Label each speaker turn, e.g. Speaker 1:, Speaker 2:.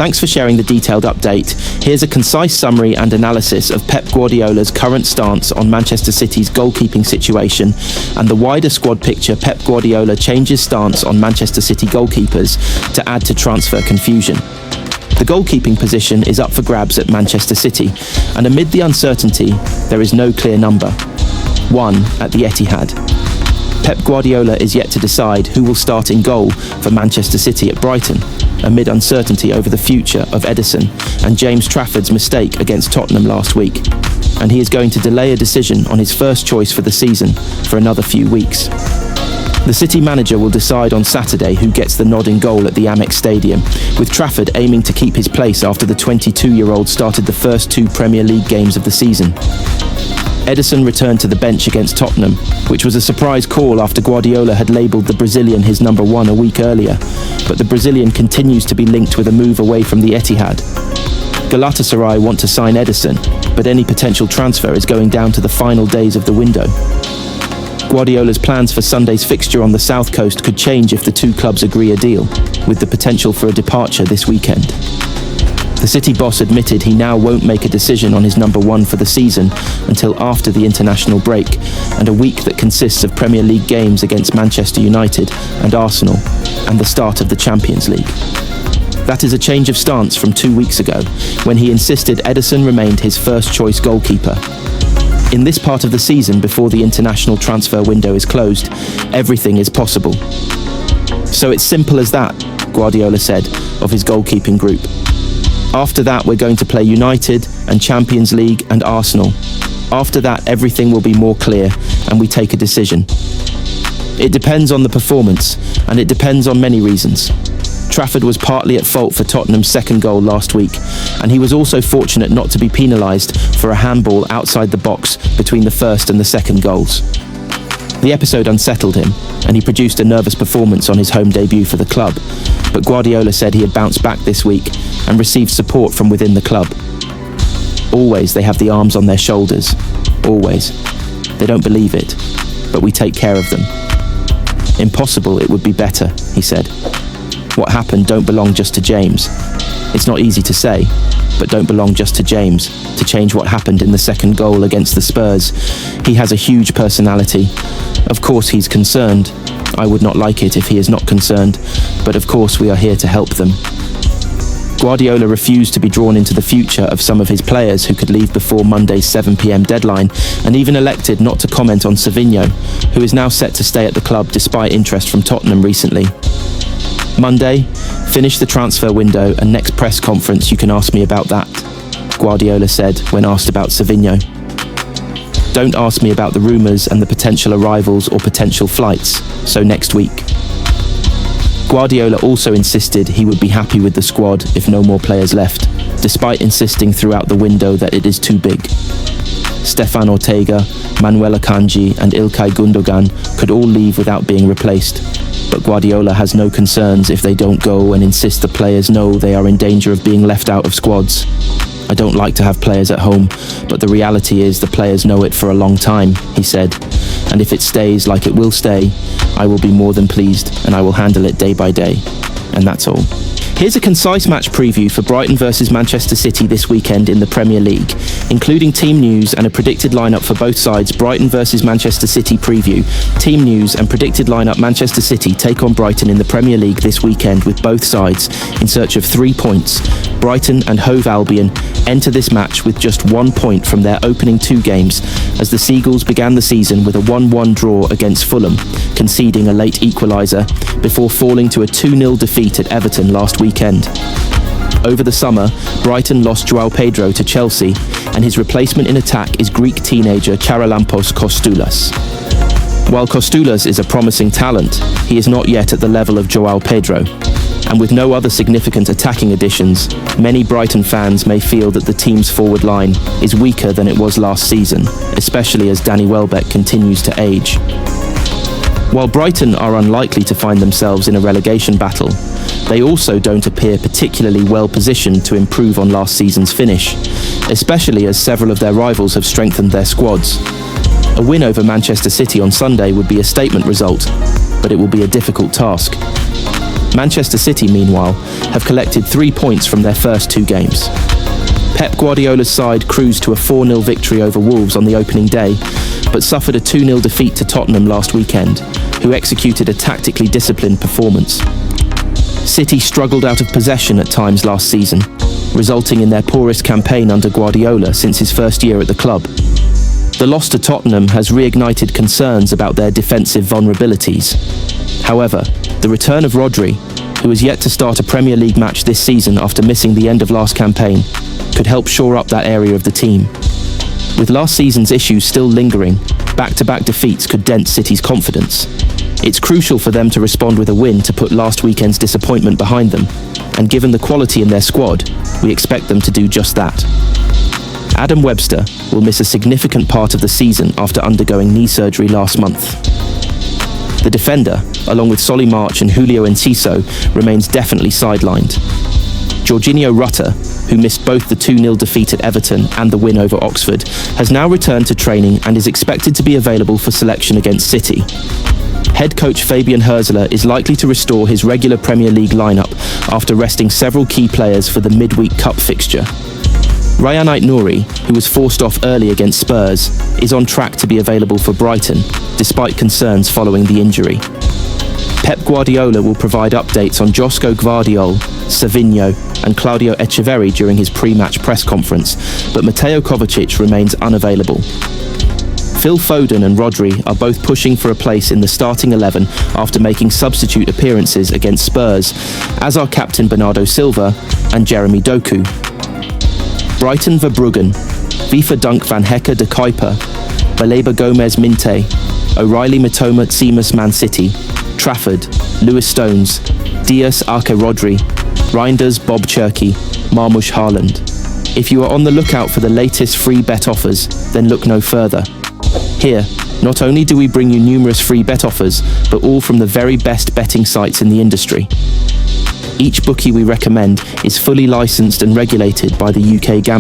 Speaker 1: Thanks for sharing the detailed update. Here's a concise summary and analysis of Pep Guardiola's current stance on Manchester City's goalkeeping situation and the wider squad picture Pep Guardiola changes stance on Manchester City goalkeepers to add to transfer confusion. The goalkeeping position is up for grabs at Manchester City, and amid the uncertainty, there is no clear number. 1 at the Etihad. Pep Guardiola is yet to decide who will start in goal for Manchester City at Brighton, amid uncertainty over the future of Edison and James Trafford's mistake against Tottenham last week. And he is going to delay a decision on his first choice for the season for another few weeks. The City manager will decide on Saturday who gets the nod in goal at the Amex Stadium, with Trafford aiming to keep his place after the 22-year-old started the first 2 Premier League games of the season. Edison returned to the bench against Tottenham, which was a surprise call after Guardiola had labelled the Brazilian his number 1 a week earlier, but the Brazilian continues to be linked with a move away from the Etihad. Galatasaray want to sign Edison, but any potential transfer is going down to the final days of the window. Guardiola's plans for Sunday's fixture on the south coast could change if the 2 clubs agree a deal, with the potential for a departure this weekend. The City boss admitted he now won't make a decision on his number 1 for the season until after the international break and a week that consists of Premier League games against Manchester United and Arsenal and the start of the Champions League. That is a change of stance from 2 weeks ago, when he insisted Edison remained his first choice goalkeeper. In this part of the season, before the international transfer window is closed, everything is possible. So it's simple as that, Guardiola said of his goalkeeping group. After that, we're going to play United and Champions League and Arsenal. After that, everything will be more clear and we take a decision. It depends on the performance, and it depends on many reasons. Trafford was partly at fault for Tottenham's second goal last week, and he was also fortunate not to be penalised for a handball outside the box between the first and the second goals. The episode unsettled him, and he produced a nervous performance on his home debut for the club, but Guardiola said he had bounced back this week and received support from within the club. Always they have the arms on their shoulders. Always. They don't believe it, but we take care of them. Impossible, it would be better, he said. What happened don't belong just to James. It's not easy to say, but don't belong just to James to change what happened in the second goal against the Spurs. He has a huge personality. Of course he's concerned. I would not like it if he is not concerned, but of course we are here to help them. Guardiola refused to be drawn into the future of some of his players who could leave before Monday's 7 p.m. deadline, and even elected not to comment on Savinho, who is now set to stay at the club despite interest from Tottenham recently. Monday, finish the transfer window and next press conference you can ask me about that, Guardiola said when asked about Savinho. Don't ask me about the rumours and the potential arrivals or potential flights, so next week. Guardiola also insisted he would be happy with the squad if no more players left, despite insisting throughout the window that it is too big. Stefan Ortega, Manuel Akanji and Ilkay Gundogan could all leave without being replaced, but Guardiola has no concerns if they don't go and insists the players know they are in danger of being left out of squads. I don't like to have players at home, but the reality is the players know it for a long time, he said, and if it stays like it will stay, I will be more than pleased and I will handle it day by day. And that's all. Here's a concise match preview for Brighton versus Manchester City this weekend in the Premier League, including team news and a predicted lineup for both sides. Brighton versus Manchester City preview. Team news and predicted lineup. Manchester City take on Brighton in the Premier League this weekend with both sides in search of 3 points. Brighton and Hove Albion enter this match with just 1 point from their opening 2 games, as the Seagulls began the season with a 1-1 draw against Fulham, conceding a late equaliser before falling to a 2-0 defeat at Everton last weekend. Over the summer, Brighton lost João Pedro to Chelsea, and his replacement in attack is Greek teenager Charalampos Kostoulas. While Kostoulas is a promising talent, he is not yet at the level of João Pedro. And with no other significant attacking additions, many Brighton fans may feel that the team's forward line is weaker than it was last season, especially as Danny Welbeck continues to age. While Brighton are unlikely to find themselves in a relegation battle, they also don't appear particularly well positioned to improve on last season's finish, especially as several of their rivals have strengthened their squads. A win over Manchester City on Sunday would be a statement result, but it will be a difficult task. Manchester City, meanwhile, have collected 3 points from their first 2 games. Pep Guardiola's side cruised to a 4-0 victory over Wolves on the opening day, but suffered a 2-0 defeat to Tottenham last weekend, who executed a tactically disciplined performance. City struggled out of possession at times last season, resulting in their poorest campaign under Guardiola since his first year at the club. The loss to Tottenham has reignited concerns about their defensive vulnerabilities. However, the return of Rodri, who has yet to start a Premier League match this season after missing the end of last campaign, could help shore up that area of the team. With last season's issues still lingering, back-to-back defeats could dent City's confidence. It's crucial for them to respond with a win to put last weekend's disappointment behind them, and given the quality in their squad, we expect them to do just that. Adam Webster will miss a significant part of the season after undergoing knee surgery last month. The defender, along with Solly March and Julio Enciso, remains definitely sidelined. Jorginho Rutter, who missed both the 2-0 defeat at Everton and the win over Oxford, has now returned to training and is expected to be available for selection against City. Head coach Fabian Hürzeler is likely to restore his regular Premier League lineup after resting several key players for the midweek cup fixture. Rayan Aït-Nouri, who was forced off early against Spurs, is on track to be available for Brighton, despite concerns following the injury. Pep Guardiola will provide updates on Josko Gvardiol, Savinho and Claudio Echeverri during his pre-match press conference, but Mateo Kovacic remains unavailable. Phil Foden and Rodri are both pushing for a place in the starting 11 after making substitute appearances against Spurs, as are captain Bernardo Silva and Jeremy Doku. Brighton Verbruggen, Viva Dunk van Hecke de Kuiper, Baleba Gomez Minte, O'Reilly Mitoma Tsimas Man City, Trafford, Lewis Stones, Dias Arce Rodri, Reinders Bob Cherky, Marmoush Haaland. If you are on the lookout for the latest free bet offers, then look no further. Here, not only do we bring you numerous free bet offers, but all from the very best betting sites in the industry. Each bookie we recommend is fully licensed and regulated by the UK Gambling